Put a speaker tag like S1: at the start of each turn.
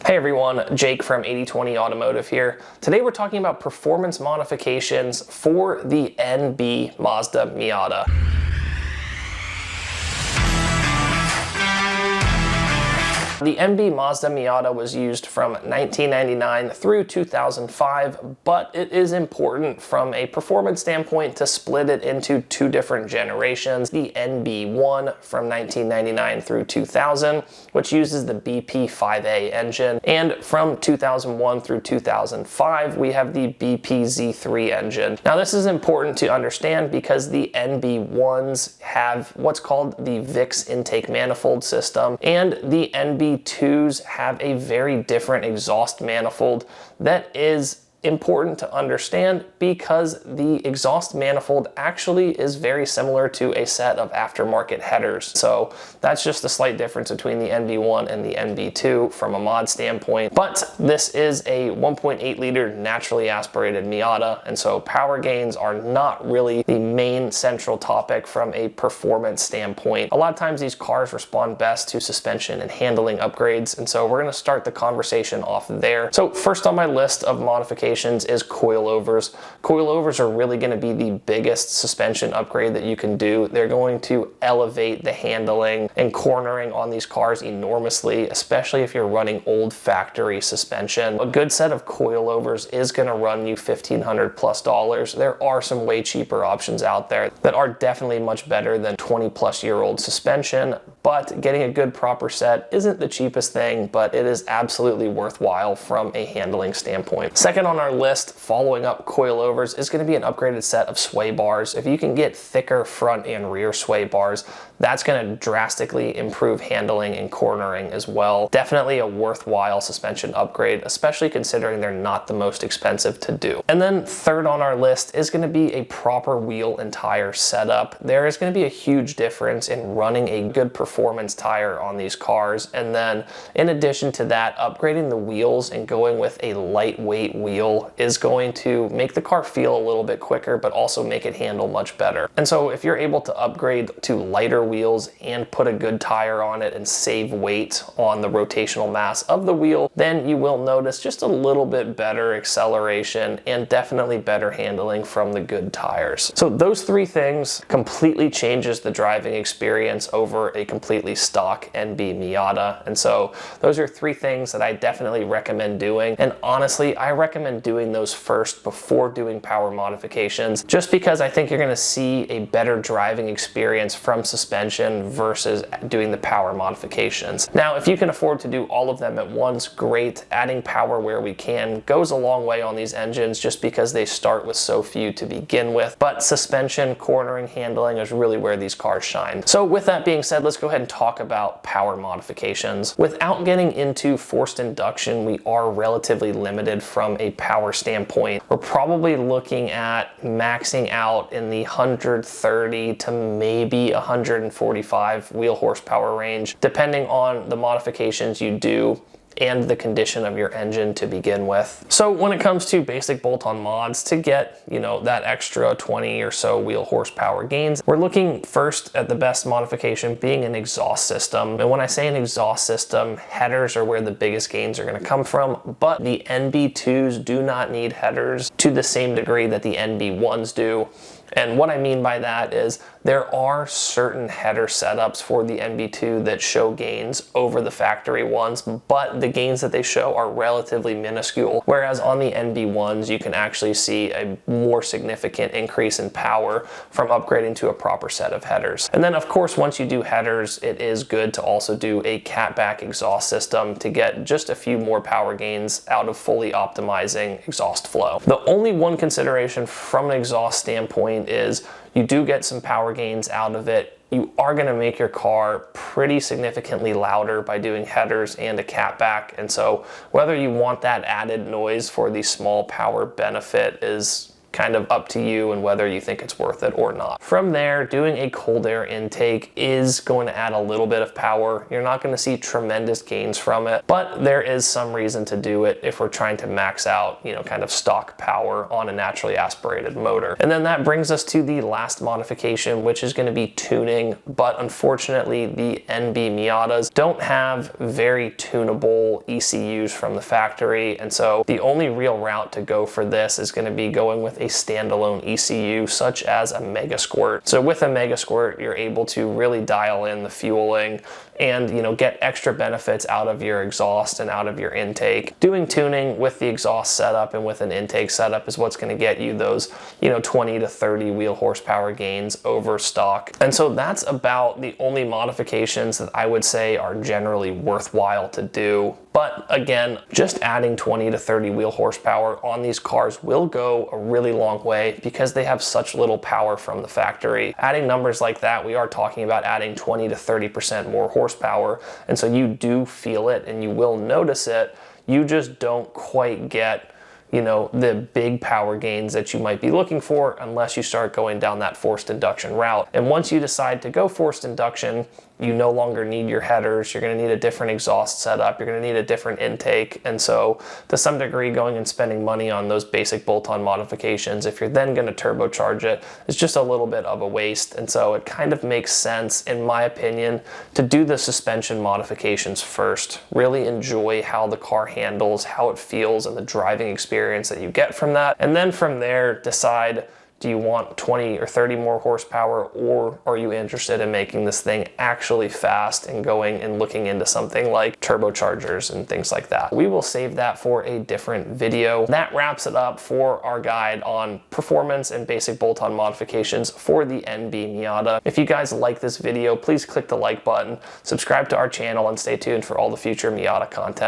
S1: Hey everyone, Jake from 8020 Automotive here. Today we're talking about performance modifications for the NB Mazda Miata. The NB Mazda Miata was used from 1999 through 2005, but it is important from a performance standpoint to split it into two different generations. The NB1 from 1999 through 2000, which uses the BP5A engine, and from 2001 through 2005, we have the BP-Z3 engine. Now this is important to understand because the NB1s have what's called the VIX intake manifold system, and the NB2s have a very different exhaust manifold that is important to understand because the exhaust manifold actually is very similar to a set of aftermarket headers. So that's just a slight difference between the NB1 and the NB2 from a mod standpoint. But this is a 1.8 liter naturally aspirated Miata, and so power gains are not really the main central topic from a performance standpoint. A lot of times these cars respond best to suspension and handling upgrades, and so we're going to start the conversation off there. So first on my list of modifications is coilovers. Coilovers are really going to be the biggest suspension upgrade that you can do. They're going to elevate the handling and cornering on these cars enormously, especially if you're running old factory suspension. A good set of coilovers is going to run you $1,500+ There are some way cheaper options out there that are definitely much better than 20+-year-old suspension, but getting a good proper set isn't the cheapest thing, but it is absolutely worthwhile from a handling standpoint. Second on our list, following up coilovers, is going to be an upgraded set of sway bars. If you can get thicker front and rear sway bars, that's going to drastically improve handling and cornering as well. Definitely a worthwhile suspension upgrade, especially considering they're not the most expensive to do. And then third on our list is going to be a proper wheel and tire setup. There is going to be a huge difference in running a good performance tire on these cars, and then in addition to that, upgrading the wheels and going with a lightweight wheel is going to make the car feel a little bit quicker, but also make it handle much better. And so if you're able to upgrade to lighter wheels and put a good tire on it and save weight on the rotational mass of the wheel, then you will notice just a little bit better acceleration and definitely better handling from the good tires. So those three things completely changes the driving experience over a completely stock NB Miata. And so those are three things that I definitely recommend doing. And honestly, I recommend doing those first before doing power modifications, just because I think you're going to see a better driving experience from suspension versus doing the power modifications. Now, if you can afford to do all of them at once, great. Adding power where we can goes a long way on these engines just because they start with so few to begin with. But suspension, cornering, handling is really where these cars shine. So with that being said, let's go ahead and talk about power modifications. Without getting into forced induction, we are relatively limited from a power standpoint. We're probably looking at maxing out in the 130 to maybe 145 wheel horsepower range, depending on the modifications you do and the condition of your engine to begin with. So when it comes to basic bolt-on mods to get, that extra 20 or so wheel horsepower gains, we're looking first at the best modification being an exhaust system. And when I say an exhaust system, headers are where the biggest gains are going to come from, but the NB2s do not need headers to the same degree that the NB1s do. And what I mean by that is there are certain header setups for the NB2 that show gains over the factory ones, but the gains that they show are relatively minuscule. Whereas on the NB1s, you can actually see a more significant increase in power from upgrading to a proper set of headers. And then of course, once you do headers, it is good to also do a Catback exhaust system to get just a few more power gains out of fully optimizing exhaust flow. The only one consideration from an exhaust standpoint is you do get some power gains out of it. You are going to make your car pretty significantly louder by doing headers and a catback, and so whether you want that added noise for the small power benefit is kind of up to you and whether you think it's worth it or not. From there, doing a cold air intake is going to add a little bit of power. You're not going to see tremendous gains from it, but there is some reason to do it if we're trying to max out, you know, kind of stock power on a naturally aspirated motor. And then that brings us to the last modification, which is going to be tuning, but unfortunately the NB Miatas don't have very tunable ECUs from the factory, and so the only real route to go for this is going to be going with a standalone ECU such as a Mega Squirt. So with a Mega Squirt, you're able to really dial in the fueling and, you know, get extra benefits out of your exhaust and out of your intake. Doing tuning with the exhaust setup and with an intake setup is what's going to get you those, you know, 20 to 30 wheel horsepower gains over stock. And so that's about the only modifications that I would say are generally worthwhile to do. But again, just adding 20 to 30 wheel horsepower on these cars will go a really long way because they have such little power from the factory. Adding numbers like that, we are talking about adding 20 to 30% more horsepower. And so you do feel it and you will notice it. You just don't quite get, you know, the big power gains that you might be looking for unless you start going down that forced induction route. And once you decide to go forced induction, you no longer need your headers. You're going to need a different exhaust setup. You're going to need a different intake. And so to some degree, going and spending money on those basic bolt-on modifications, if you're then going to turbocharge it, is just a little bit of a waste. And so it kind of makes sense, in my opinion, to do the suspension modifications first. Really enjoy how the car handles, how it feels, and the driving experience that you get from that. And then from there, decide, do you want 20 or 30 more horsepower, or are you interested in making this thing actually fast and going and looking into something like turbochargers and things like that? We will save that for a different video. That wraps it up for our guide on performance and basic bolt-on modifications for the NB Miata. If you guys like this video, please click the like button, subscribe to our channel, and stay tuned for all the future Miata content.